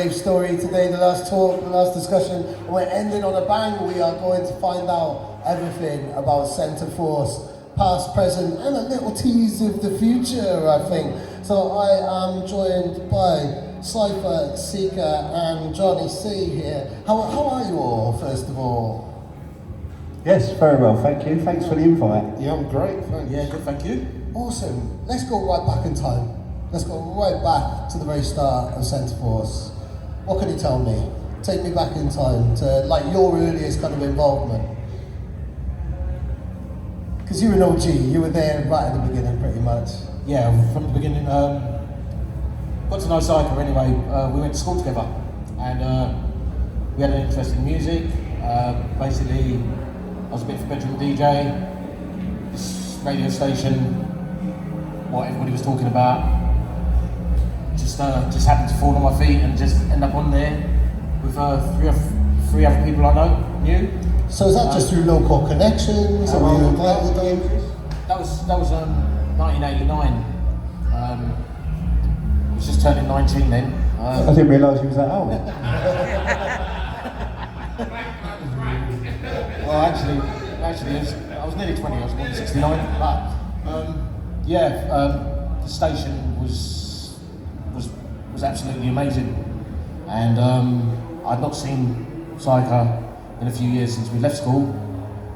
Story today, the last talk, the last discussion, and we're ending on a bang. We are going to find out everything about Centreforce, past, present, and a little tease of the future, I think. So I am joined by Cypher, Seeker, and Jonny C here. How are you all, first of all? Yes, very well, thank you. Thanks for the invite. Yeah, I'm great, thanks. Yeah, good, thank you. Awesome. Let's go right back in time. Let's go right back to the very start of Centreforce. What can you tell me? Take me back in time to like your earliest kind of involvement. Because you're an OG, you were there right at the beginning pretty much. Yeah, from the beginning. Got to know Psycho anyway. We went to school together and we had an interest in music. Basically, I was a bit of a bedroom DJ, this radio station, what everybody was talking about. Just happened to fall on my feet and just end up on there with three other people I knew. So is that just through local connections, or were you invited them? That was 1989. I was just turning 19 then. I didn't realise you was that old. Well, actually, I was nearly 20. I was born in '69. But the station was absolutely amazing, and I'd not seen Psycho in a few years since we left school,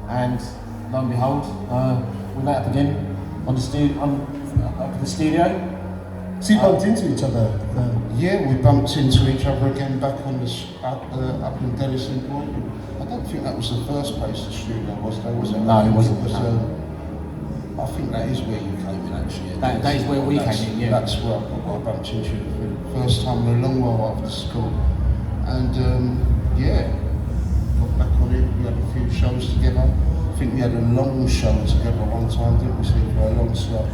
and lo and behold, we met up again on the studio. So you bumped into each other? Yeah, we bumped into each other again back on up in Denison Point. I don't think that was the first place the studio was though, was it? No, it wasn't. I think that is where you came in actually. That is where we came in, yeah. That's where I bumped into you for the first time in a long while after school. And got back on it, we had a few shows together. I think we had a long show together one time, didn't we, Steve? For a long slot.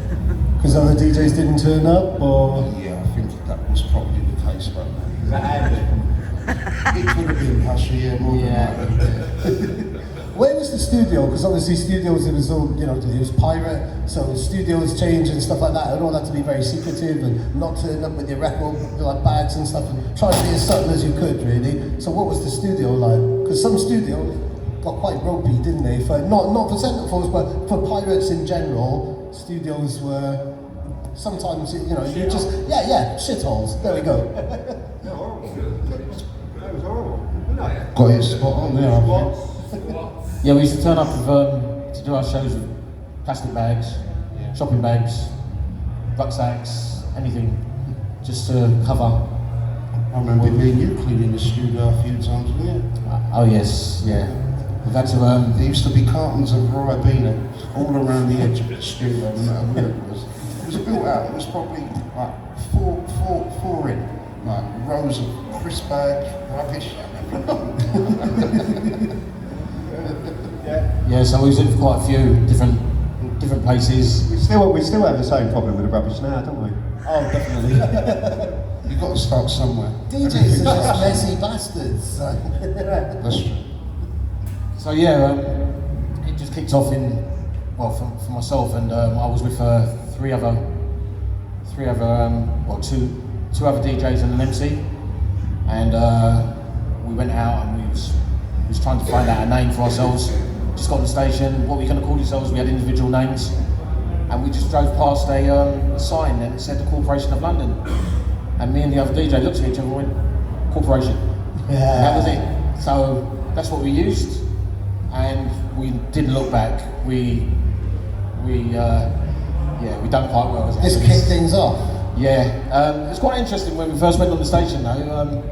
Because other DJs didn't turn up, or? Yeah, I think that was probably the case, but it could have been Pasha, yeah, more than that. Where was the studio? Because obviously studios, it was all, it was pirate, so studios change and stuff like that, and all that to be very secretive and not turn up with your record like bags and stuff, and try to be as subtle as you could, really. So what was the studio like? Because some studios got quite ropey, didn't they? For not for Centreforce, but for pirates in general, studios were sometimes, you just shitholes. There we go. That was horrible. Got it spot on there, I think. Yeah, we used to turn up to do our shows with plastic bags, shopping bags, rucksacks, anything, just to cover. I remember me and you cleaning the studio a few times, didn't you? Oh yes, yeah. We've had to. There used to be cartons of Ribena all around the edge of the studio, no matter where it was. It was built out, it was probably like four in, like rows of crisp bags, rubbish. Yeah, so we was in for quite a few different places. We still have the same problem with the rubbish now, don't we? Oh, definitely. You've got to start somewhere. DJs are just messy bastards. That's true. So it just kicked off for myself, and I was with two other DJs and an MC, and we went out and we was trying to find out a name for ourselves. Just got on the station, what were we going to call ourselves? We had individual names, and we just drove past a sign and it said the Corporation of London, and me and the other DJ looked at each other and went, Corporation. Yeah. And that was it. So that's what we used, and we didn't look back. We done quite well as Just kick things off. Yeah, it was quite interesting when we first went on the station though.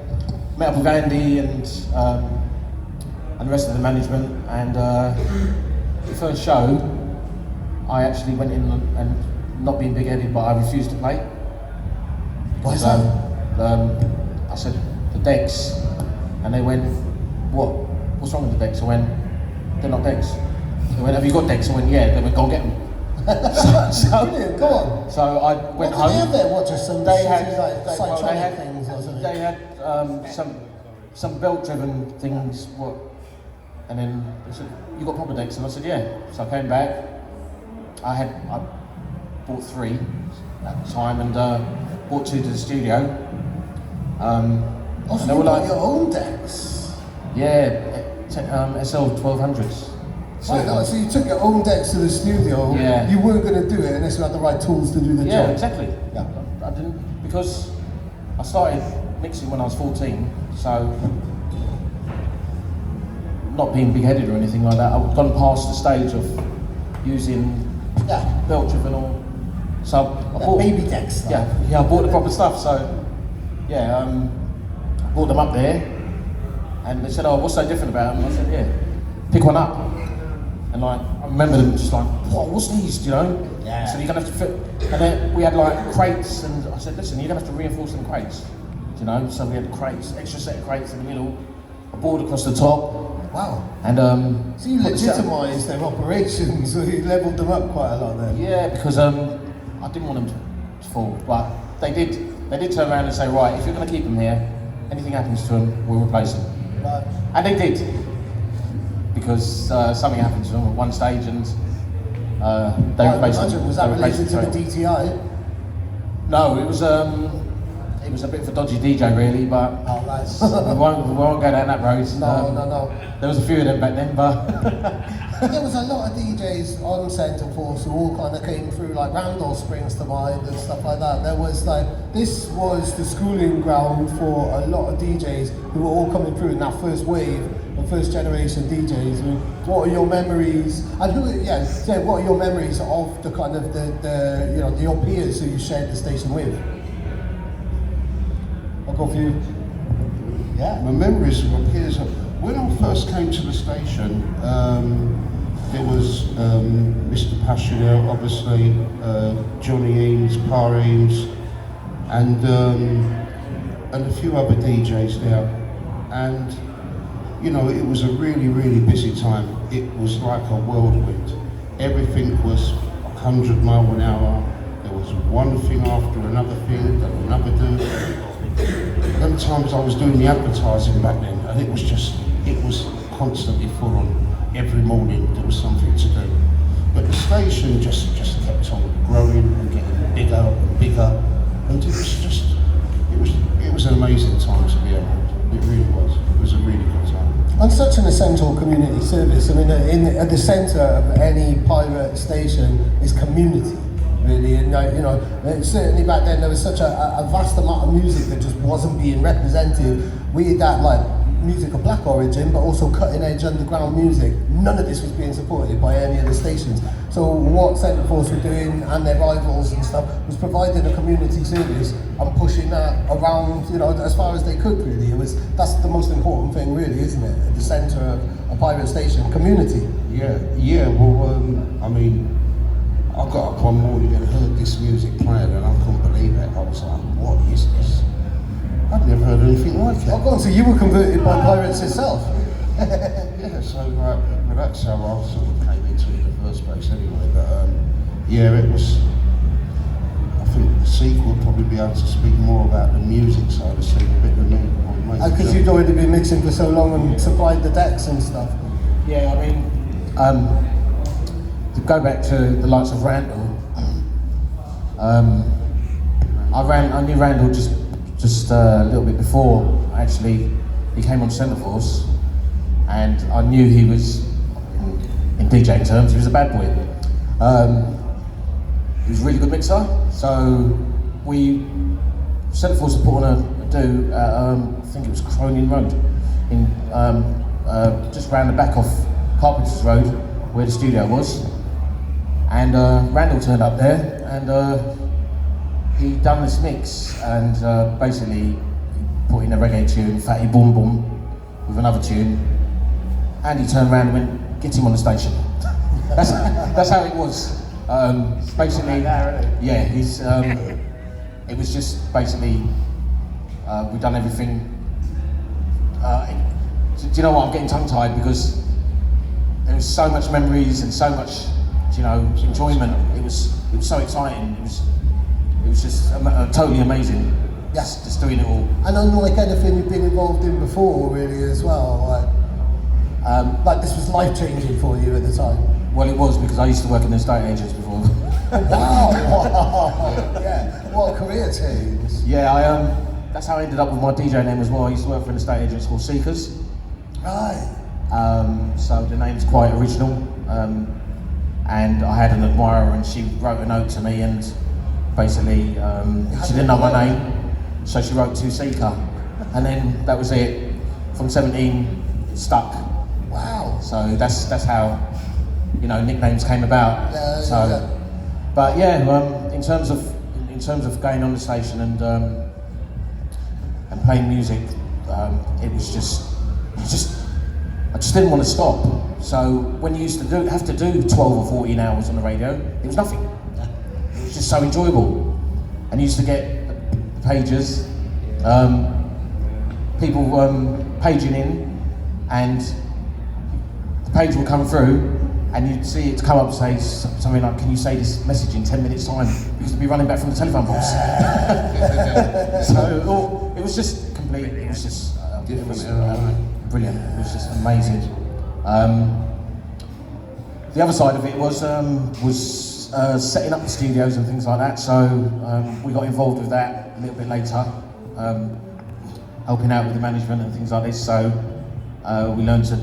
Met up with Andy and the rest of the management, and the first show I actually went in and not being big-headed, but I refused to play. Why is that? I said, the decks, and they went, what's wrong with the decks? I went, they're not decks. They went, have you got decks? I went, yeah. They went, go and get them. Brilliant, go on. So I went home. What did they have there? What, just some They had psychotic things or something? They had some belt-driven things. And then they said, you got proper decks? And I said, yeah. So I came back. I bought 3 at the time and brought 2 to the studio. Oh, so And they you were got like, your own decks? yeah, SL 1200s. Right, no, so you took your own decks to the studio. Yeah. You weren't going to do it unless you had the right tools to do the Yeah, job. exactly. Yeah. I didn't, because I started mixing when I was 14, so not being big-headed or anything like that, I've gone past the stage of using belt driven, so I bought baby decks stuff. Yeah, I bought the proper stuff. So yeah, I brought them up there, and they said, "Oh, what's so different about them?" And I said, "Yeah, pick one up." And like, I remember them just like, what's these, you know? Yeah. So you're gonna have to fit, and then we had like crates, and I said, listen, you're gonna have to reinforce them crates, you know? So we had crates, extra set of crates in the middle, a board across the top. Wow. And so you legitimised their operations, so you levelled them up quite a lot then. Yeah, because I didn't want them to fall, but they did turn around and say, right, if you're gonna keep them here, anything happens to them, we'll replace them. Right. And they did. Because something happened to them at one stage, and they replaced them. Was that They replaced related to the them. DTI? No, it was a bit of a dodgy DJ really, but Oh, nice. we won't go down that road. No. There was a few of them back then, but There was a lot of DJs on Centreforce who all kind of came through, like Randall springs to mind and stuff like that. There was like, this was the schooling ground for a lot of DJs who were all coming through in that first wave of first generation DJs. I mean, what are your memories? And what are your memories of the kind of the you know, your peers who you shared the station with? I'll go for you. Yeah. My memories of my peers, when I first came to the station, there was Mr. Passionel, obviously, Jonny Eames, Par Eames, and a few other DJs there. And, you know, it was a really, really busy time. It was like a whirlwind. Everything was 100 miles an hour. There was one thing after another thing, then another do. Them times I was doing the advertising back then, and it was constantly full on. Every morning there was something to do. But the station just kept on growing and getting bigger and bigger, and it was an amazing time to be around. It really was. It was a really good time. And such an essential community service. I mean, at the centre of any pirate station is community, really. And you know, certainly back then there was such a vast amount of music that just wasn't being represented. We had that like music of black origin, but also cutting edge underground music. None of this was being supported by any of the stations. So what Centreforce were doing, and their rivals and stuff, was providing a community service and pushing that around, you know, as far as they could, really. That's the most important thing, really, isn't it? At the centre of a pirate station, community. Yeah. Well, I mean, I got up one morning and heard this music playing, and I couldn't believe it. I was like, what is this? I'd never heard anything like it. Oh, go on, so you were converted by pirates yourself? Yeah, so well, that's how I sort of came into it in the first place anyway. But yeah, it was, I think Seek will probably be able to speak more about the music side of things a bit than me. Because you'd already been mixing for so long and supplied the decks and stuff. yeah, I mean, to go back to the likes of Randall, I knew Randall just a little bit before actually he came on Centreforce, and I knew he was, in DJing terms, he was a bad boy. He was a really good mixer, so Centreforce had put on a do at, I think it was Cronin Road, in just round the back off Carpenter's Road, where the studio was. And Randall turned up there, and he'd done this mix, and basically put in a reggae tune, Fatty Boom Boom, with another tune, and he turned around and went, get him on the station. That's how it was. Basically, yeah, it was just basically, we've done everything. Do you know what, I'm getting tongue-tied because there was so much memories and so much, you know, enjoyment. It was so exciting. It was just totally amazing. Yes, just doing it all. And unlike anything you've been involved in before, really, as well. Like this was life-changing for you at the time. Well, it was, because I used to work in the estate agents before. Wow! Yeah, what a career change. Yeah, that's how I ended up with my DJ name as well. I used to work for an estate agent called Seekers. Right. So the name's quite original. And I had an admirer, and she wrote a note to me, and basically she didn't know my name, so she wrote to Seeker. And then that was it. From 17, it stuck. Wow. So that's how, you know, nicknames came about. Yeah, so, yeah. but yeah, in terms of going on the station and playing music, it was just I just didn't want to stop. So when you used to have to do 12 or 14 hours on the radio, it was nothing. It was just so enjoyable. And you used to get pages, people paging in, and the page would come through, and you'd see it come up and say something like, "Can you say this message in 10 minutes time?" Because it'd be running back from the telephone box. So it was just complete. It was just brilliant. It was just amazing. The other side of it was setting up the studios and things like that. So we got involved with that a little bit later, helping out with the management and things like this. So we learned to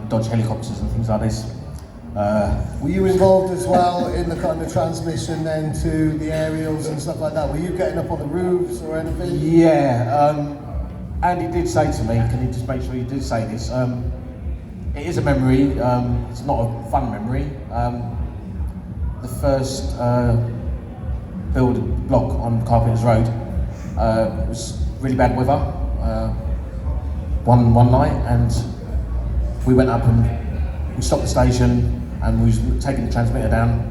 dodge helicopters and things like this. Were you involved as well in the kind of transmission then to the aerials and stuff like that? Were you getting up on the roofs or anything? Yeah, and he did say to me, can you just make sure you did say this? It is a memory, it's not a fun memory. The first build block on Carpenter's Road, it was really bad weather one night, and we went up and we stopped the station and we was taking the transmitter down,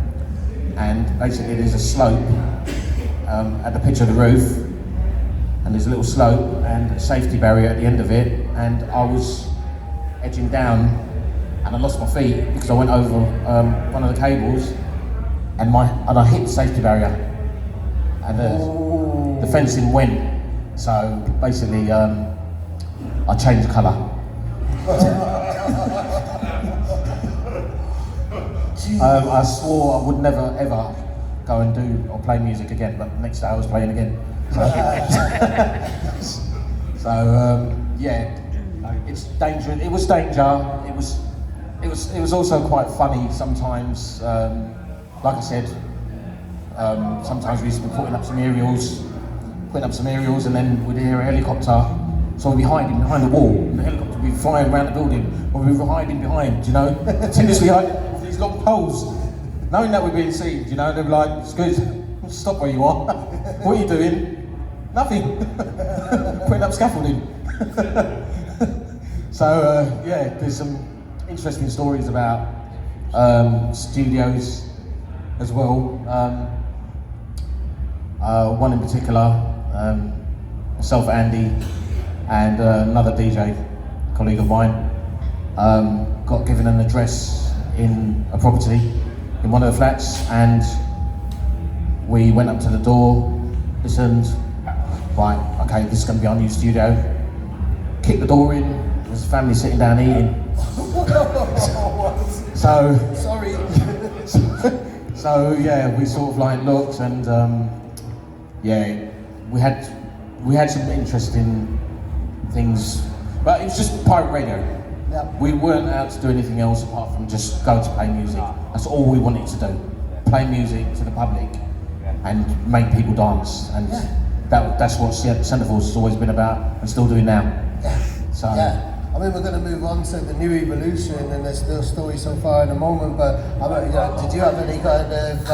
and basically there's a slope at the pitch of the roof, and there's a little slope and a safety barrier at the end of it, and I was edging down and I lost my feet because I went over one of the cables and I hit the safety barrier, and the fencing went. So basically I changed colour. I swore I would never ever go and do or play music again, but the next day I was playing again. So yeah, it's dangerous. It was danger. It was also quite funny sometimes. Like I said, sometimes we used to be putting up some aerials, and then we'd hear a helicopter. So we'd be hiding behind the wall, and the helicopter would be flying around the building, or we'd be hiding behind, you know, continuously hiding with these long poles, knowing that we're being seen, you know. They'd be like, "Excuse, stop where you are. What are you doing?" Nothing. Putting up scaffolding. So yeah, there's some interesting stories about studios as well. One in particular, myself, Andy, and another DJ colleague of mine got given an address in a property in one of the flats, and we went up to the door, listened. Right, okay, this is going to be our new studio. Kicked the door in, there was a family sitting down eating. So, Sorry. so yeah, we sort of like looked, and yeah, we had some interesting things, but it was just pirate radio. Yep. We weren't out to do anything else apart from just go to play music. That's all we wanted to do, play music to the public and make people dance, and that's what Centreforce has always been about and still doing now. So. Yeah. I mean, we're going to move on to the new evolution, and there's still stories so far in a moment, but did you have any kind of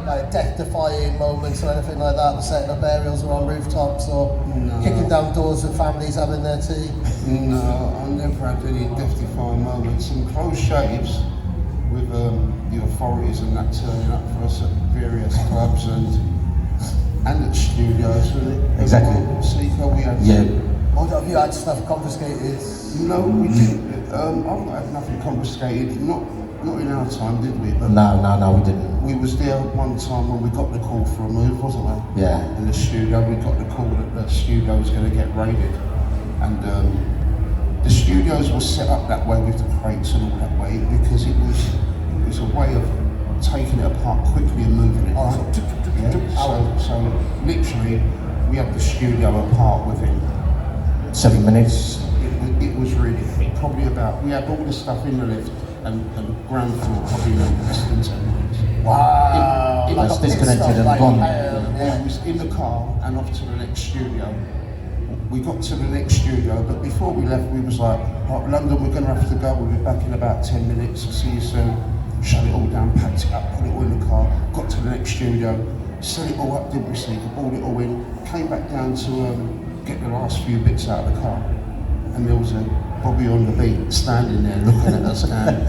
like death-defying moments or anything like that, setting up aerials or on rooftops, or kicking down doors with families having their tea? No, I never had any death-defying moments. Some close shaves with the authorities and that turning up for us at various clubs and at studios. Exactly. Seeker, we had. Yeah. Have you had stuff confiscated? No, we didn't. I've not had nothing confiscated. Not in our time, did we? But No, we didn't. we was there one time when we got the call for a move, wasn't we? Yeah. In the studio, we got the call that the studio was going to get raided, and the studios were set up that way with the crates and all that way because it was a way of taking it apart quickly and moving it. Oh, Right? So literally, we had the studio apart within 7 minutes. It was really probably about, we had all the stuff in the lift and ground floor probably in less than 10 minutes. Wow. It Like was a pit disconnected stop, and like, gone. We was in the car and off to the next studio. We got to the next studio, but before we left, we was like, right, London, we're gonna have to go. We'll be back in about 10 minutes. I'll see you soon. Shut it all down, packed it up, put it all in the car. Got to the next studio, set it all up, didn't receive, brought it all in. Came back down to get the last few bits out of the car, and there was a Bobby on the beat standing there looking at us going,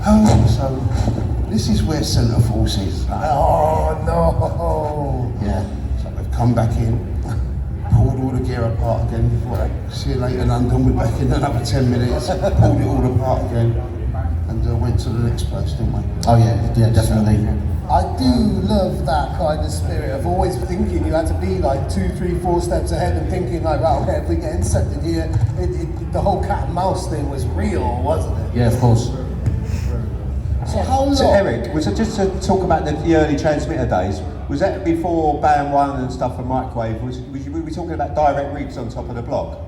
oh, so this is where Centreforce is. Like, Oh no. yeah, so we've come back in, pulled all the gear apart again. Right, see you later, London. We're back in another 10 minutes. Pulled it all apart again, and went to the next place, didn't we? Oh yeah, definitely. I do love that kind of spirit of always thinking you had to be like 2, 3, 4 steps ahead and thinking like, right, okay, if we get incepted here, the whole cat and mouse thing was real, wasn't it? Yeah, of course. So how long? So Eric, was it just to talk about the early transmitter days? Was that before Band 1 and stuff and microwave? Were we talking about direct rigs on top of the block?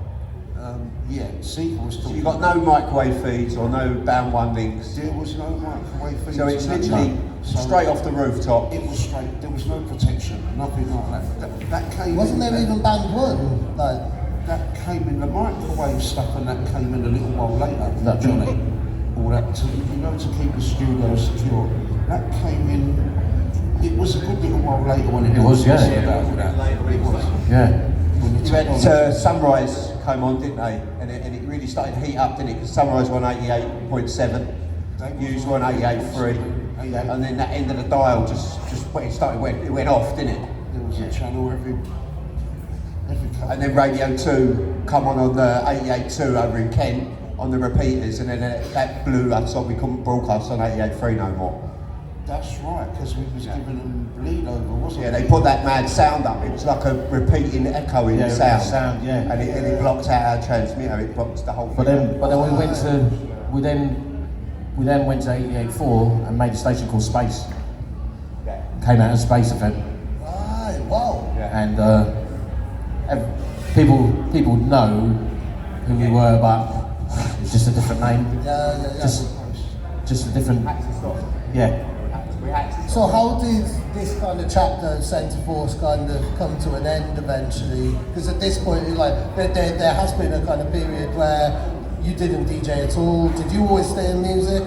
Yeah, Seeker was So talking. you got no microwave feeds or no Band 1 links? There was no microwave feeds. So it's and that, literally no. So straight off the rooftop. It was straight. There was no protection, nothing like that. That came. Wasn't in, there even band 1? Like, That came in the microwave stuff, and that came in a little while later. That Jonny, all that to keep the studio secure. That came in. It was a good little while later when it was, yeah. It was. Yeah. When the You had technology- Sunrise come on, didn't they? And it really started to heat up, didn't it? Because Sunrise were on 88.7, Hughes were on 88.3, and then that end of the dial just when it went off, didn't it? There was a channel every couple. And then Radio 2 come on the 88.2 over in Kent on the repeaters, and then that blew us up. We couldn't broadcast on 88.3 no more. That's right, because we was giving them bleed over, wasn't Yeah, we? they put that mad sound up. It was like a repeating, echoing Yeah, sound. sound, yeah. And it blocked out our transmitter. It blocked the whole But thing. then we went to we then went to 88.4 and made a station called Space. Yeah. Came out as Space FM, right, wow. and people know who we were, but it's just a different name. Yeah. Just a different. Yeah. So how did this kind of chapter of Centreforce kind of come to an end eventually? Because at this point, like there has been a kind of period where you didn't DJ at all. Did you always stay in music?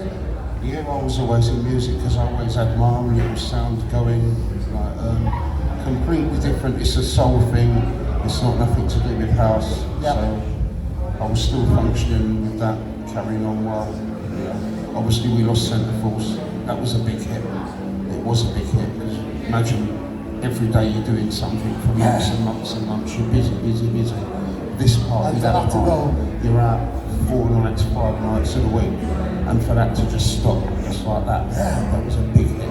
Yeah, I was always in music because I always had my own little sound going, like completely different. It's a soul thing. It's not nothing to do with house. Yeah. So I was still functioning with that, carrying on well. Yeah. Obviously, we lost Centreforce. That was a big hit. It was a big hit because imagine every day you're doing something for months and months and months. You're busy. This part, And you for have that to go. You're out 4 nights, 5 nights of the week, and for that to just stop just like that, that was a big hit.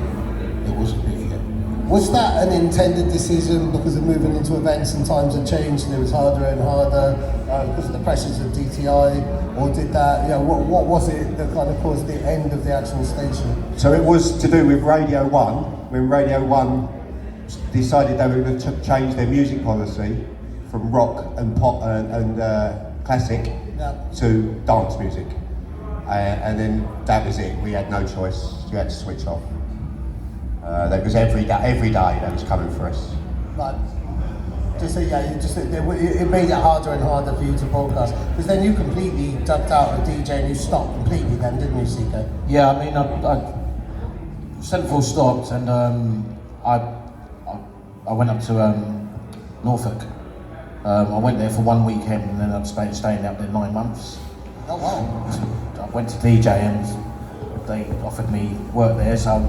It was a big hit. Was that an intended decision because of moving into events and times had changed and it was harder and harder because of the pressures of DTI, or did that? What was it that kind of caused the end of the actual station? So it was to do with Radio 1, when Radio 1 decided they were going to change their music policy from rock and pop and classic to dance music. And then that was it. We had no choice. You had to switch off. That was every day that was coming for us. Like, it made it harder and harder for you to broadcast because then you completely ducked out of DJ and you stopped completely then, didn't you, CK? Yeah, I mean, Centreforce stopped, and I went up to Norfolk. I went there for 1 weekend, and then I'm staying out there 9 months. Oh wow. I went to DJ, and they offered me work there, so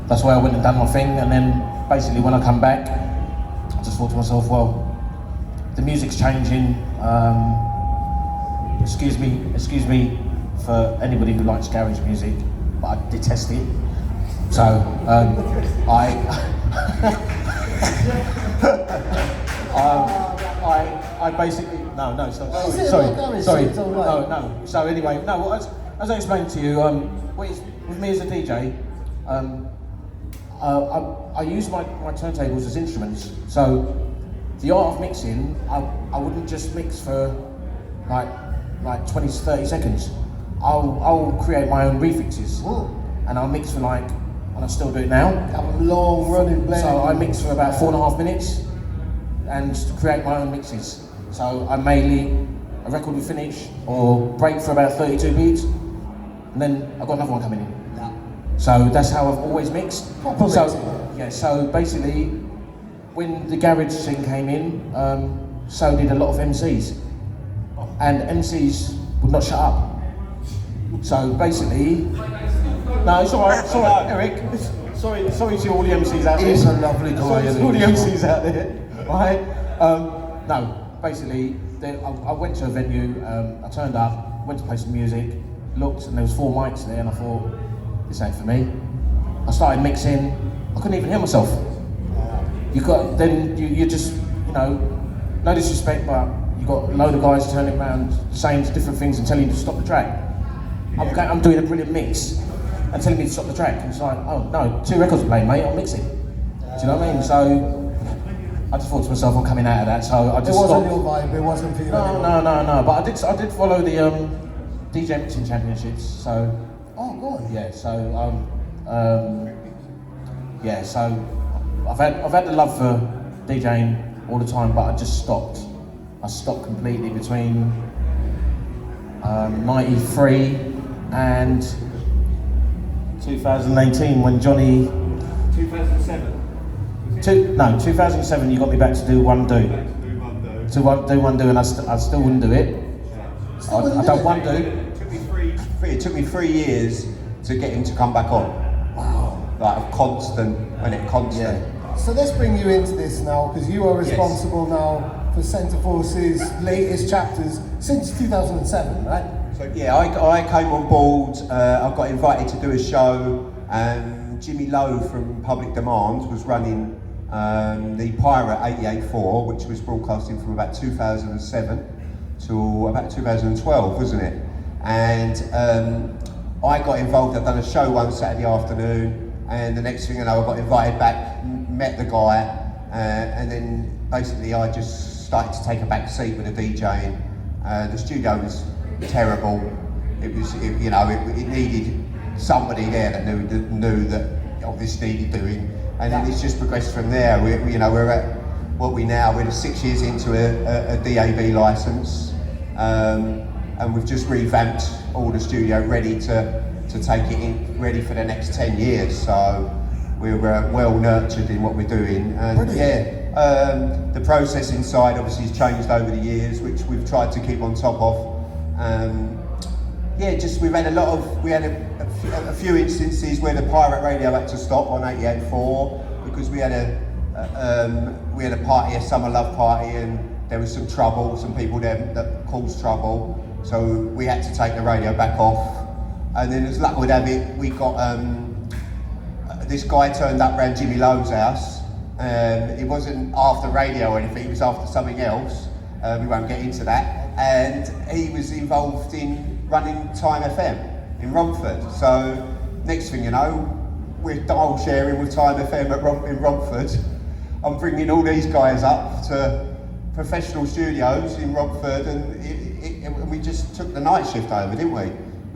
that's why I went and done my thing. And then basically, when I come back, I just thought to myself, well, the music's changing. Excuse me for anybody who likes garage music, but I detest it. So I basically sorry. No. So anyway, no. As I explained to you, with me as a DJ, I use my turntables as instruments. So the art of mixing, I wouldn't just mix for like 20 to 30 seconds. I'll create my own refixes, and I'll mix for like, and I still do it now. Have a long running blend. So I mix for about 4.5 minutes, and create my own mixes. So I may a record will finish or break for about 32 beats, and then I've got another one coming in. So that's how I've always mixed. So basically, when the garage scene came in, so did a lot of MCs, and MCs would not shut up. So basically, no, it's alright, Eric. Sorry to all the MCs out there. He's a lovely guy. Sorry to all the MCs out there, right? No, basically, I went to a venue, I turned up, went to play some music, looked, and there was 4 mics there, and I thought, this ain't for me. I started mixing, I couldn't even hear myself. You just, no disrespect, but you got a load of guys turning around saying different things and telling you to stop the track. I'm doing a brilliant mix and telling me to stop the track. And it's like, oh no, 2 records are playing, mate, I'm mixing. Do you know what I mean? So I just thought to myself, I'm coming out of that, so I just stopped. It wasn't your vibe, it wasn't for you anymore. No, but I did follow the DJ mixing championships, so. Oh, go on. Yeah, so I've had the love for DJing all the time, but I just stopped. I stopped completely between 93 and 2018 when Jonny. 2007. 2007. You got me back to do one do. Do one do, and I still wouldn't do it. I done one do. It took me 3 years to get him to come back on. Wow. Like a constant. Yeah. So let's bring you into this now, because you are responsible now for Centreforce's latest chapters since 2007, right? So yeah, I came on board, I got invited to do a show, and Jimmy Lowe from Public Demand was running the Pirate 88.4, which was broadcasting from about 2007 to about 2012, wasn't it? And I got involved. I'd done a show one Saturday afternoon, and the next thing I know, I got invited back, met the guy, and then basically I just started to take a back seat with the DJing. The studio was terrible. It needed somebody there that knew that obviously needed doing, and then it's just progressed from there. We're at what we're 6 years into a DAB license. And we've just revamped all the studio, ready to take it in, ready for the next 10 years. So we're well nurtured in what we're doing. And the processing side obviously has changed over the years, which we've tried to keep on top of. We've had a few instances where the pirate radio had to stop on 88.4 because we had a party, a summer love party, and there was some trouble, some people there that caused trouble. So we had to take the radio back off, and then as luck would have it, we got this guy turned up around Jimmy Lowe's house. It wasn't after radio or anything; it was after something else. We won't get into that. And he was involved in running Time FM in Romford. So next thing you know, we're dial sharing with Time FM in Romford. I'm bringing all these guys up to professional studios in Romford, and we just took the night shift over, didn't we?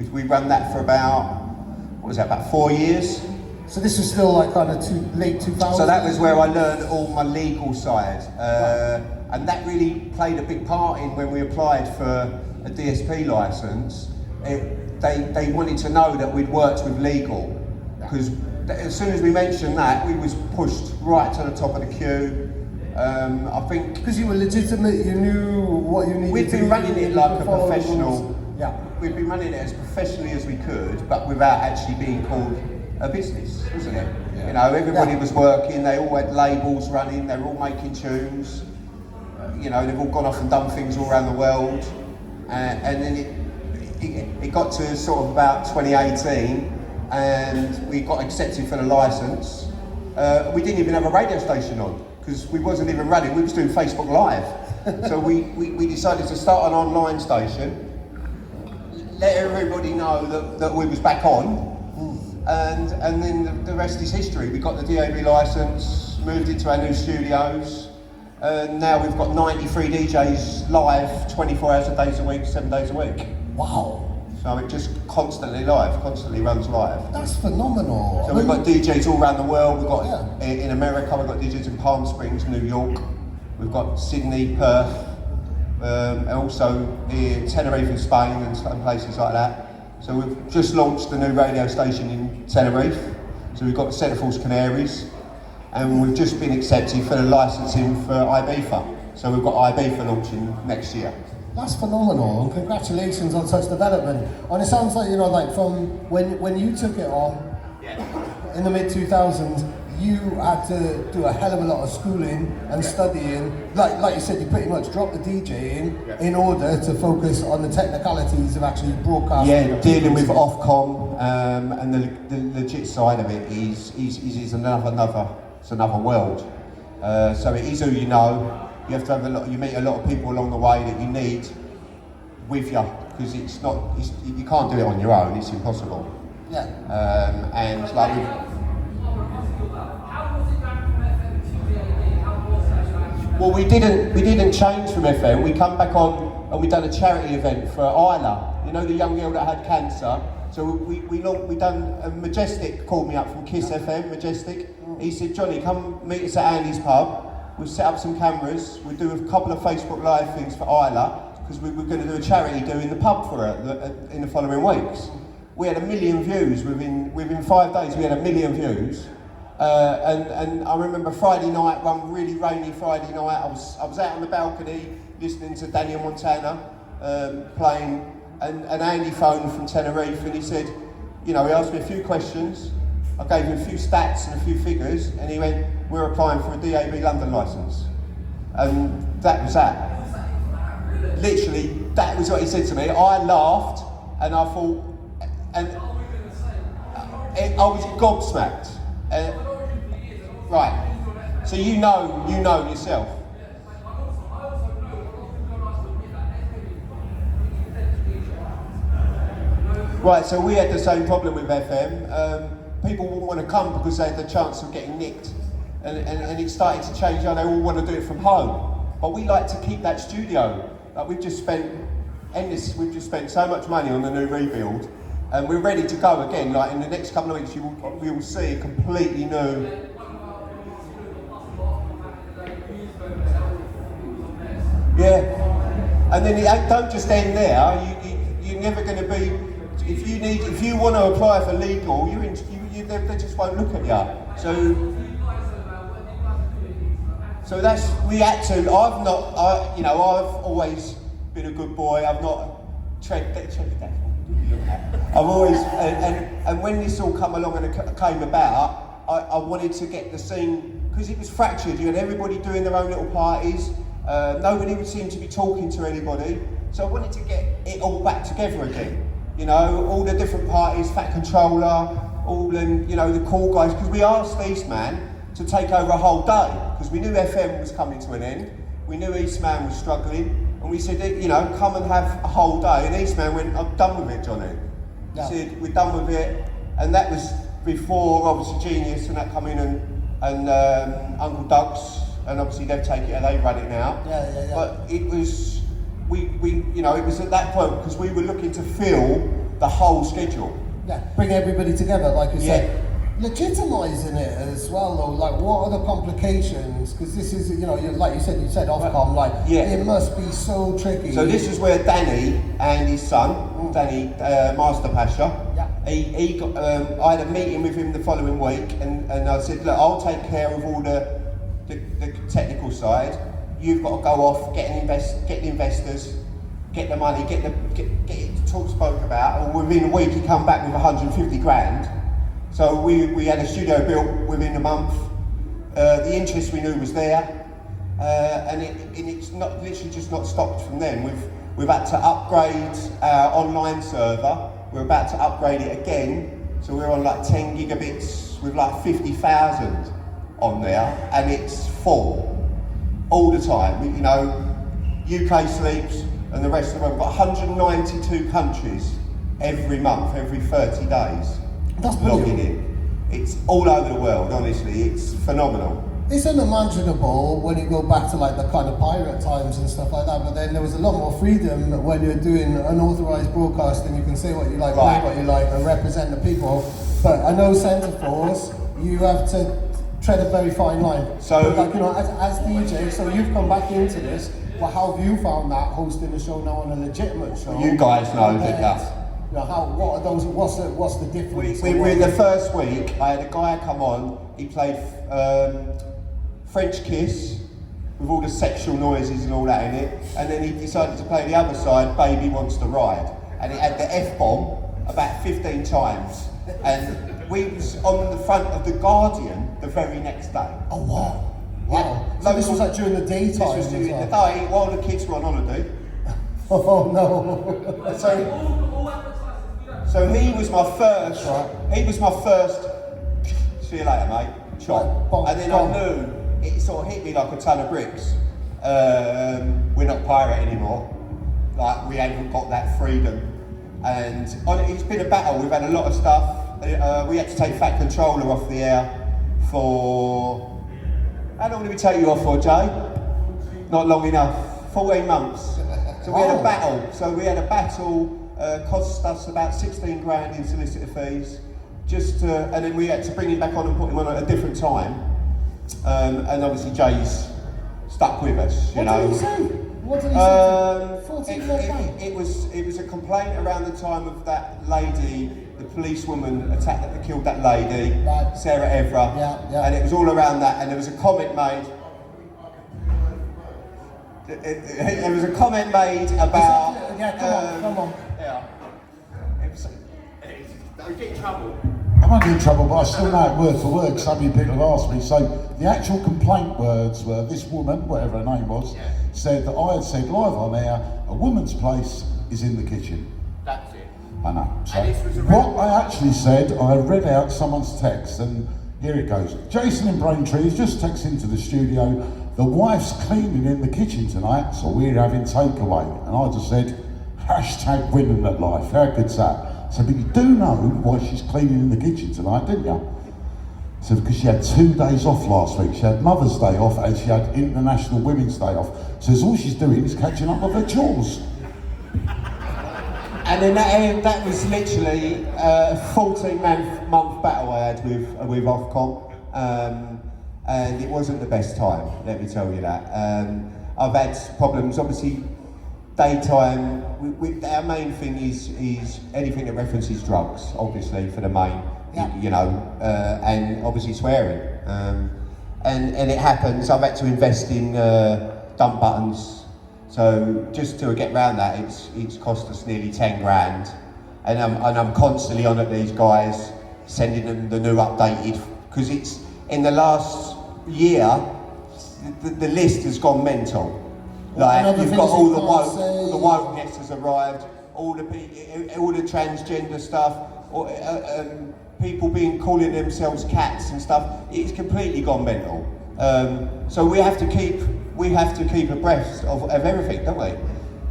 We ran that for about 4 years. So this was still like kind of late 2000s? So that was where I learned all my legal side. And that really played a big part in when we applied for a DSP licence. They wanted to know that we'd worked with legal, because as soon as we mentioned that, we was pushed right to the top of the queue. I think because you were legitimate, you knew what you needed. We'd been running it like a professional. Yeah. We'd been running it as professionally as we could, but without actually being called a business, wasn't it? Yeah. Everybody was working. They all had labels running. They were all making tunes. They've all gone off and done things all around the world. And then it got to sort of about 2018, and we got accepted for the licence. We didn't even have a radio station on, because we wasn't even running, we was doing Facebook Live. So we decided to start an online station, let everybody know that we was back on, and then the rest is history. We got the DAB licence, moved into our new studios, And now we've got 93 DJs live, 24 hours a day a week, 7 days a week. Wow. So it just constantly runs live. That's phenomenal. So we've got DJs all around the world. We've got in America, we've got DJs in Palm Springs, New York. We've got Sydney, Perth, and also in Tenerife in Spain and places like that. So we've just launched the new radio station in Tenerife. So we've got Centreforce Canaries, and we've just been accepted for the licensing for Ibiza. So we've got Ibiza launching next year. That's phenomenal, and congratulations on such development. And it sounds like, you know, like from when you took it on in the mid-2000s, you had to do a hell of a lot of schooling and studying. Like you said, you pretty much dropped the DJing in order to focus on the technicalities of actually broadcasting. Yeah, dealing with Ofcom and the legit side of it is another world. So it is who you know. You have to have you meet a lot of people along the way that you need with you, because you can't do it on your own. It's impossible. Yeah. And like we didn't change from FM. We come back on and we done a charity event for Isla. You know, the young girl that had cancer. So we done. Majestic called me up from Kiss FM. Majestic. He said, Jonny, come meet us at Andy's pub. We've set up some cameras. We do a couple of Facebook Live things for Isla, because we were going to do a charity do in the pub for her in the following weeks. We had 1 million views within 5 days. We had 1 million views, and I remember Friday night, one really rainy Friday night. I was out on the balcony listening to Daniel Montana playing, and Andy phoned from Tenerife, and he said, you know, he asked me a few questions. I gave him a few stats and a few figures, and he went, we're applying for a DAB London licence. And that was that. Literally, that was what he said to me. I laughed, and I thought, and I was gobsmacked. Right, so you know yourself. Right, so we had the same problem with FM. People wouldn't want to come because they had the chance of getting nicked, and it started to change. They all want to do it from home, but we like to keep that studio. Like we've just spent so much money on the new rebuild, and we're ready to go again. Like in the next couple of weeks, we will see a completely new. Yeah, and then it don't just end there. You're never going to be. If you want to apply for legal, they just won't look at you. So that's, we had to. I've always been a good boy. I've not tread that. I've always, and when this all come along and it came about, I wanted to get the scene, because it was fractured. You had everybody doing their own little parties. Nobody would seem to be talking to anybody. So I wanted to get it all back together again. You know, all the different parties, Fat Controller, all them, you know, the cool guys, because we asked Eastman to take over a whole day, because we knew FM was coming to an end, we knew Eastman was struggling, and we said, you know, come and have a whole day, and Eastman went, I'm done with it, Jonny. He said, we're done with it, and that was before, obviously, Genius and that come in, and Uncle Doug's, and obviously they've taken it and they run it now. Yeah. But it was, you know, it was at that point, because we were looking to fill the whole schedule. Yeah, bring everybody together, like you said. Legitimising it as well, though, like what are the complications? Because this is, you know, like you said Ofcom, like it must be so tricky. So this is where Danny and his son, Danny Master Pasha, he got, I had a meeting with him the following week, and I said, look, I'll take care of all the technical side. You've got to go off, get the investors, get the money, get it spoke about. And within a week, he come back with 150 grand. So we had a studio built within a month. The interest we knew was there, and it's not literally just not stopped from then. We've had to upgrade our online server. We're about to upgrade it again, so we're on like 10 gigabits with like 50,000 on there, and it's full all the time. You know, UK sleeps, and the rest of the world. We've got 192 countries every month, every 30 days. That's logging in. It's all over the world, honestly, it's phenomenal. it's unimaginable when you go back to like the kind of pirate times and stuff like that, but then there was a lot more freedom when you're doing unauthorized broadcasting. You can say what you like, Right. do what you like, and represent the people. But I know Centreforce, you have to tread a very fine line. So- but like, you know, as DJ, so you've come back into this, well, how have you found that hosting the show now on a legitimate show? You guys know, didn't you? You know, what are those, what's the difference? We the first week, I had a guy come on, he played French Kiss, with all the sexual noises and all that in it, and then he decided to play the other side, Baby Wants to Ride, and it had the F-bomb about 15 times, and we was on the front of The Guardian the very next day. Oh wow. Yeah. Wow. So this was like during the daytime. This was during the day, while the kids were on holiday. Oh no. So he was my first, he was my first, see you later mate, chop. Right, And then I knew, it sort of hit me like a ton of bricks. We're not pirate anymore. Like, we haven't got that freedom. And it's been a battle, we've had a lot of stuff. We had to take Fat Controller off the air for, how long did we take you off for, Jay? Not long enough, 14 months. So we had a battle. So we had a battle, cost us about 16 grand in solicitor fees. And then we had to bring him back on and put him on at a different time. And obviously Jay's stuck with us, you know. What did he say? What did he say? It was a complaint around the time of that lady, the policewoman that killed that lady, Right. Sarah Evra. Yeah. And it was all around that, and there was a comment made. There was a comment made about. Yeah, come on. Yeah. Don't get in trouble. I won't get in trouble, but I still know it word for word, because so many people have asked me. So the actual complaint words were, this woman, whatever her name was, said that I had said live on air, a woman's place is in the kitchen. That's it. I know. So And this was a what I actually said, I read out someone's text, and here it goes. Jason in Braintree has just texted into the studio, the wife's cleaning in the kitchen tonight, so we're having takeaway. And I just said, hashtag winning at life, how good's that? So, but you do know why she's cleaning in the kitchen tonight, didn't you? So, because she had 2 days off last week. She had Mother's Day off and she had International Women's Day off. So all she's doing is catching up with her chores. And then that was literally a 14-month battle I had with Ofcom, and it wasn't the best time, let me tell you that. I've had problems, obviously, daytime. Our main thing is anything that references drugs, obviously, for the main, you know, and obviously swearing. And it happens. I've had to invest in dump buttons. So just to get around that, it's cost us nearly 10 grand, and I'm constantly on at these guys, sending them the new updated, because it's in the last year, the list has gone mental. Like you've got all the wokeness has arrived, all the transgender stuff, people calling themselves cats and stuff. It's completely gone mental. So we have to keep abreast of everything, don't we?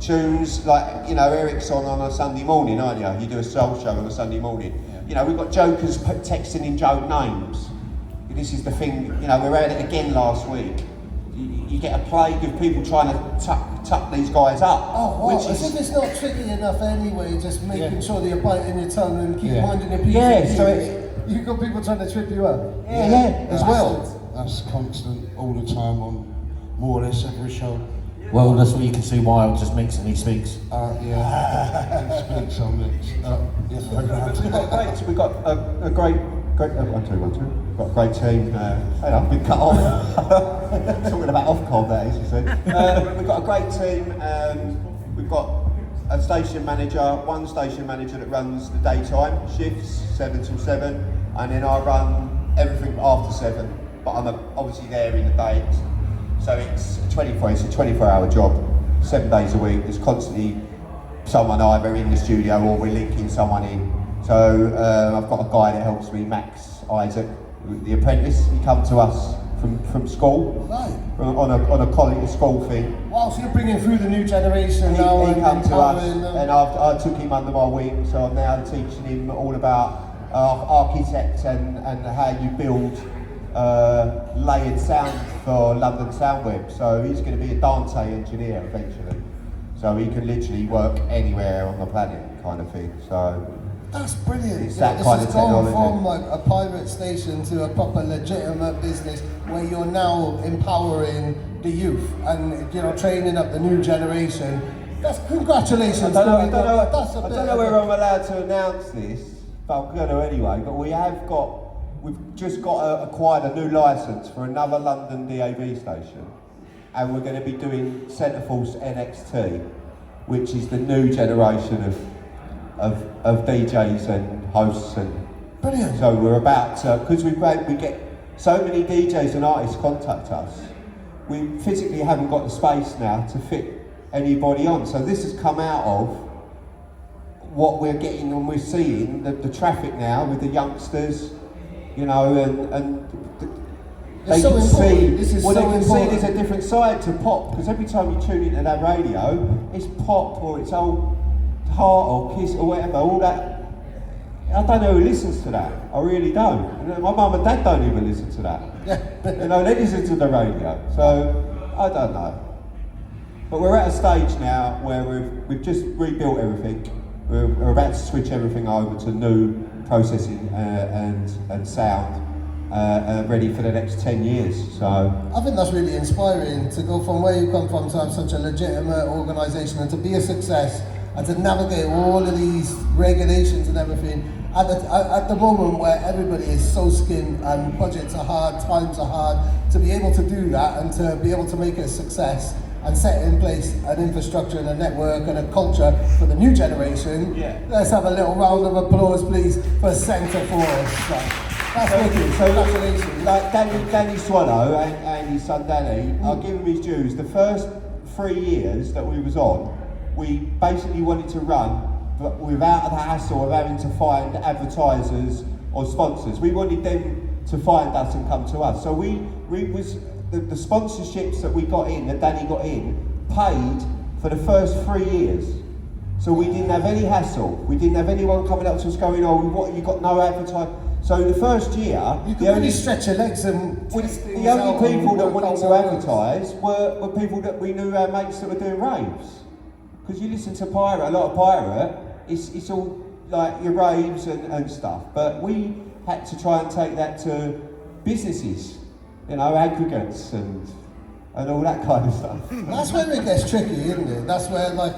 Tunes like, you know, Eric's on a Sunday morning, aren't you? You do a soul show on a Sunday morning. Yeah. You know, we've got jokers texting in joke names. This is the thing, you know, we ran it again last week. You get a plague of people trying to tuck these guys up. Oh, wow. As if it's not tricky enough anyway, just making sure that you're biting your tongue and keep minding your P's. So you've got people trying to trip you up. As well. That's constant all the time on more or less every show. Well, that's what you can see why I just mix and he speaks. Yeah, he speaks on mix. We've got a great. We've got a great team. I've been cut off. Talking about Ofcom, that is, you see. We've got a great team. We've got a station manager, one station manager that runs the daytime shifts, 7 till 7, and then I run everything after 7. But I'm obviously there in the day. So it's a 24-hour job, 7 days a week. There's constantly someone either in the studio or we're linking someone in. So I've got a guy that helps me, Max Isaac, the apprentice. He come to us from school, on a college school thing. Wow, so you're bringing through the new generation now. He come to us, and I took him under my wing. So I'm now teaching him all about architect and how you build layered sound for London Soundweb. So he's going to be a Dante engineer eventually. So he can literally work anywhere on the planet, kind of thing. So that's brilliant. It's that kind of technology. From like a pirate station to a proper legitimate business where you're now empowering the youth and training up the new generation. That's congratulations. I don't know whether I'm allowed to announce this, but I'm going to anyway. But we've just acquired a new license for another London DAB station, and we're going to be doing Centreforce NXT, which is the new generation of DJs and hosts. And brilliant. So we're about to, because we get so many DJs and artists contact us, we physically haven't got the space now to fit anybody on. So this has come out of what we're getting and we're seeing, the traffic now with the youngsters, and they can see, there's a different side to pop, because every time you tune into that radio, it's pop or it's old Heart or Kiss or whatever, all that. I don't know who listens to that. I really don't. My mum and dad don't even listen to that. They listen to the radio. So I don't know. But we're at a stage now where we've just rebuilt everything. We're about to switch everything over to new processing and sound, ready for the next 10 years. So I think that's really inspiring to go from where you come from to have such a legitimate organisation and to be a success and to navigate all of these regulations and everything at the moment where everybody is so skinned and budgets are hard, times are hard, to be able to do that and to be able to make it a success and set in place an infrastructure and a network and a culture for the new generation. Yeah. Let's have a little round of applause, please, for Centreforce. That's wicked. So congratulations. Like Danny Swallow and his son Danny, I'll give him his dues. The first 3 years that we was on, we basically wanted to run, but without the hassle of having to find advertisers or sponsors. We wanted them to find us and come to us. So the sponsorships that we got in, that Danny got in, paid for the first 3 years. So we didn't have any hassle. We didn't have anyone coming up to us going, "Oh, what, you got no advertising." So the first year, you could really stretch your legs and the only people that wanted to advertise were people that we knew, our mates that were doing raves. Because you listen to pirate, a lot of pirate, it's all like your raves and stuff. But we had to try and take that to businesses, aggregates and all that kind of stuff. That's where it gets tricky, isn't it? That's where like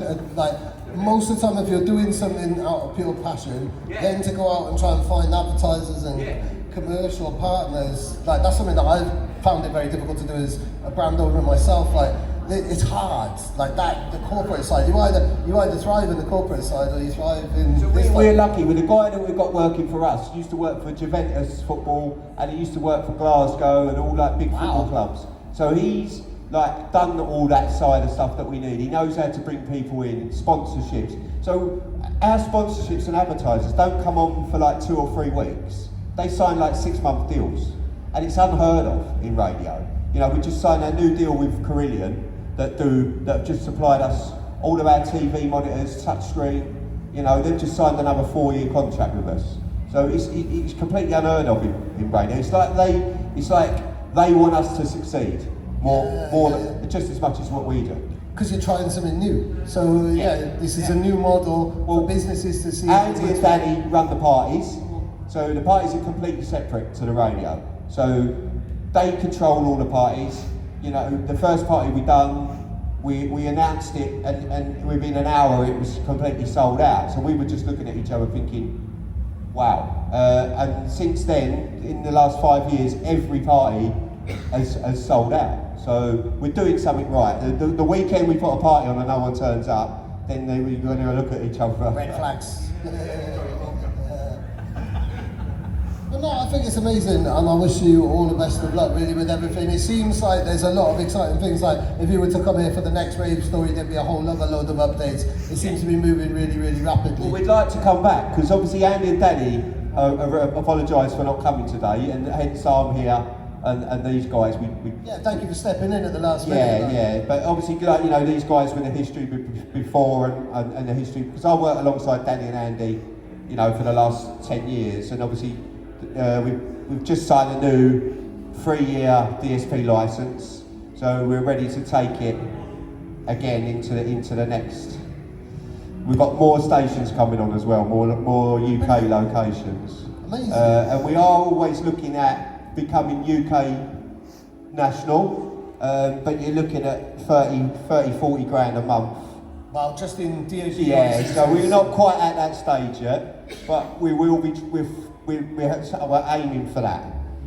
most of the time, if you're doing something out of pure passion, then to go out and try and find advertisers and commercial partners, like that's something that I've found it very difficult to do as a brand owner myself. Like it's hard, like that. The corporate side, you either thrive in the corporate side or you thrive in. So we're lucky with the guy that we've got working for us. He used to work for Juventus football, and he used to work for Glasgow and all that big football clubs. So he's like done all that side of stuff that we need. He knows how to bring people in, sponsorships. So our sponsorships and advertisers don't come on for like 2 or 3 weeks. They sign like 6-month deals, and it's unheard of in radio. We just signed a new deal with Carillion that have just supplied us all of our TV monitors, touchscreen. They've just signed another 4-year contract with us. So it's completely unheard of in radio. It's like they want us to succeed just as much as what we do. Because you're trying something new. So this is a new model for businesses to see. Andy and Danny run the parties, so the parties are completely separate to the radio. So they control all the parties. The first party we done, we announced it, and within an hour it was completely sold out. So we were just looking at each other thinking, wow. And since then, in the last 5 years, every party has sold out. So we're doing something right. The weekend we put a party on and no one turns up, then we're going to look at each other. Red flags. But no, I think it's amazing, and I wish you all the best of luck really with everything. It seems like there's a lot of exciting things, like if you were to come here for the next rave story, there'd be a whole other load of updates. It seems to be moving really, really rapidly. Well, we'd like to come back, because obviously Andy and Danny apologise for not coming today, and hence I'm here, and these guys, thank you for stepping in at the last minute. Yeah, but obviously, these guys with the history before and the history, because I worked alongside Danny and Andy, for the last 10 years, and obviously we've just signed a new 3-year DSP license. So we're ready to take it again into the next. We've got more stations coming on as well, more UK locations. Amazing. And we are always looking at becoming UK national, but you're looking at 40 grand a month. Well, just in DAG. Yeah, so we're not quite at that stage yet, but we will be. We're aiming for that.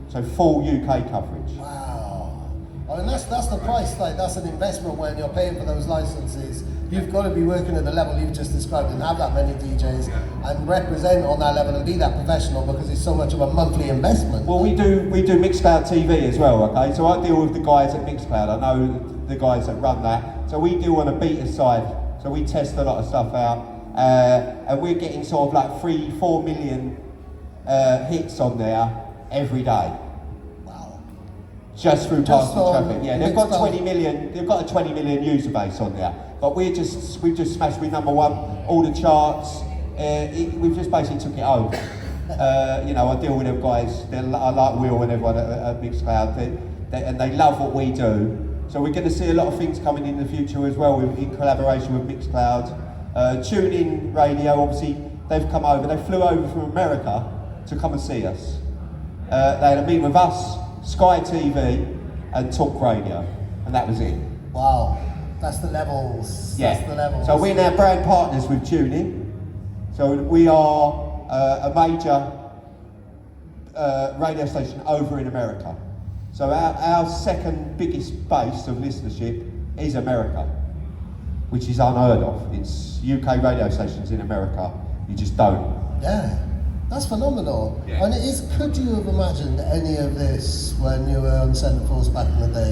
So full UK coverage. Wow. I mean, that's the price. Like, that's an investment when you're paying for those licenses. You've got to be working at the level you've just described and have that many DJs and represent on that level and be that professional, because it's so much of a monthly investment. Well, we do Mixcloud TV as well. Okay, so I deal with the guys at Mixcloud. I know the guys that run that. So we do on a beta side. So we test a lot of stuff out, and we're getting sort of like 3-4 million hits on there every day. Wow. Just through Just passing on traffic. Yeah, they've got Mixcloud. 20 million. They've got a 20 million user base on there. But we've just smashed with #1, all the charts. We've just basically took it over. You know, I deal with them guys. I like Will and everyone at Mixcloud, and they love what we do. So we're going to see a lot of things coming in the future as well, in collaboration with Mixcloud. TuneIn Radio, obviously, they've come over. They flew over from America to come and see us. They had a meeting with us, Sky TV, and Talk Radio, and that was it. Wow. That's the levels. Yeah. That's the levels. So we're now brand partners with TuneIn. So we are a major radio station over in America. So our second biggest base of listenership is America, which is unheard of. It's UK radio stations in America. You just don't. Yeah. That's phenomenal. Yeah. And it is, could you have imagined any of this when you were on Centreforce back in the day?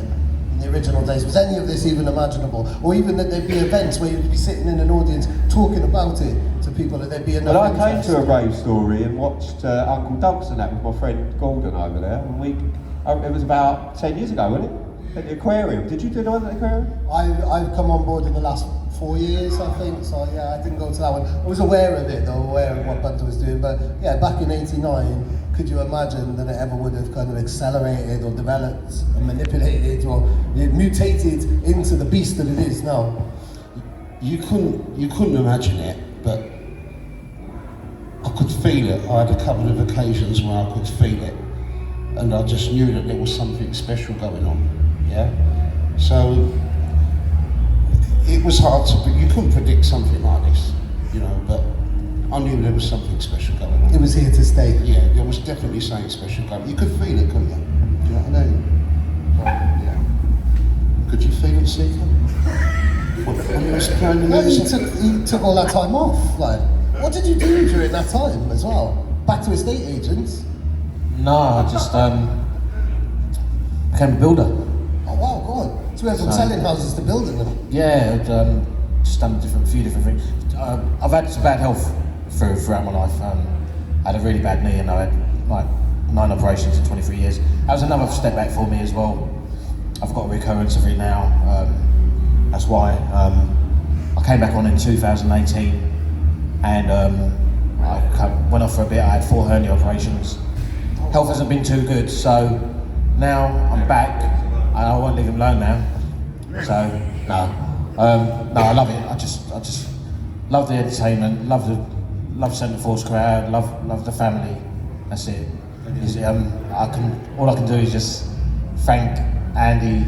In the original days, was any of this even imaginable? Or even that there'd be events where you'd be sitting in an audience talking about it to people, that there'd be enough Well, I came interest? to a rave story and watched Uncle Doug's and that with my friend Gordon over there, and it was about 10 years ago, wasn't it? At the aquarium. Did you do the one at the aquarium? I've come on board in the last 4 years, I think, so yeah, I didn't go to that one. I was aware of it though, aware of what Bunter was doing, but yeah, back in '89, could you imagine that it ever would have kind of accelerated or developed and manipulated or it mutated into the beast that it is now? You couldn't imagine it, but I could feel it. I had a couple of occasions where I could feel it, and I just knew that there was something special going on. Yeah. So it was hard to. You couldn't predict something like this, you know. But I knew there was something special going on. It was here to stay. Yeah, there was definitely something special going on. You could feel it, couldn't you? Do you know what I mean? So, yeah. Could you feel it, Seeker? When it was playing the No, music? you took all that time off. Like, what did you do during that time as well? Back to estate agents? No, I just became a builder. Oh wow, go on. So we went from selling houses to building them. Yeah, I'd just done a few different things. I've had some bad health throughout my life. I had a really bad knee, and I had like 9 operations in 23 years. That was another step back for me as well. I've got a recurrence of it now. That's why I came back on in 2018, and I went off for a bit. I had 4 hernia operations. Health hasn't been too good, so now I'm back, and I won't leave him alone now. So no, I love it. I just love the entertainment, love Centreforce crowd, love the family. That's it. All I can do is just thank Andy,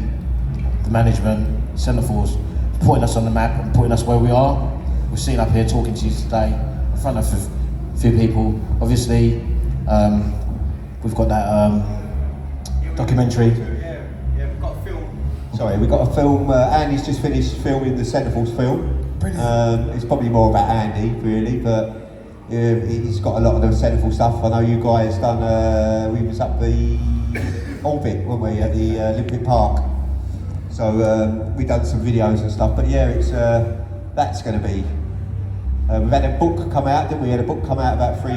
the management, Centreforce, for putting us on the map and putting us where we are. We're sitting up here talking to you today in front of a few people. Obviously, we've got that documentary. Yeah, we've got a film. Sorry, we've got a film. Andy's just finished filming the Centreforce film. Brilliant. It's probably more about Andy, really, but he's got a lot of the Centreforce stuff. I know you guys done. We was up the Orbit, weren't we, at the Olympic Park? So we done some videos and stuff. But yeah, it's that's going to be. We've had a book come out, didn't we? We had a book come out about 2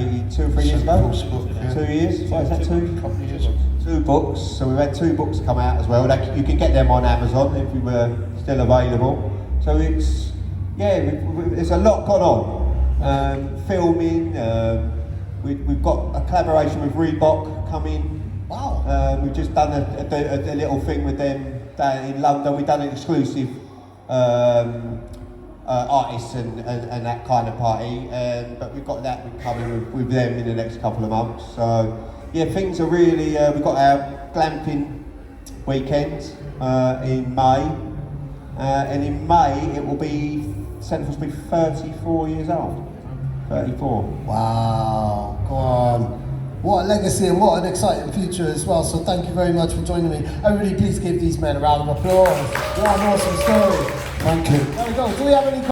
or 3 years ago. Book, yeah. 2 years? What is that, 2? Couple of years. 2 books. So we've had 2 books come out as well. You can get them on Amazon if we were still available. So it's there's a lot gone on. Filming. We've got a collaboration with Reebok coming. Wow. We've just done a little thing with them down in London. We've done an exclusive artists and that kind of party, but we've got that coming with them in the next couple of months. So yeah, things are really, we've got our glamping weekend in May, and in May it will be, Centreforce will be 34 years old. 34. Wow, go on. What a legacy and what an exciting future as well. So thank you very much for joining me. Everybody please give these men a round of applause. What an awesome story. Thank you. There we go. Do we have any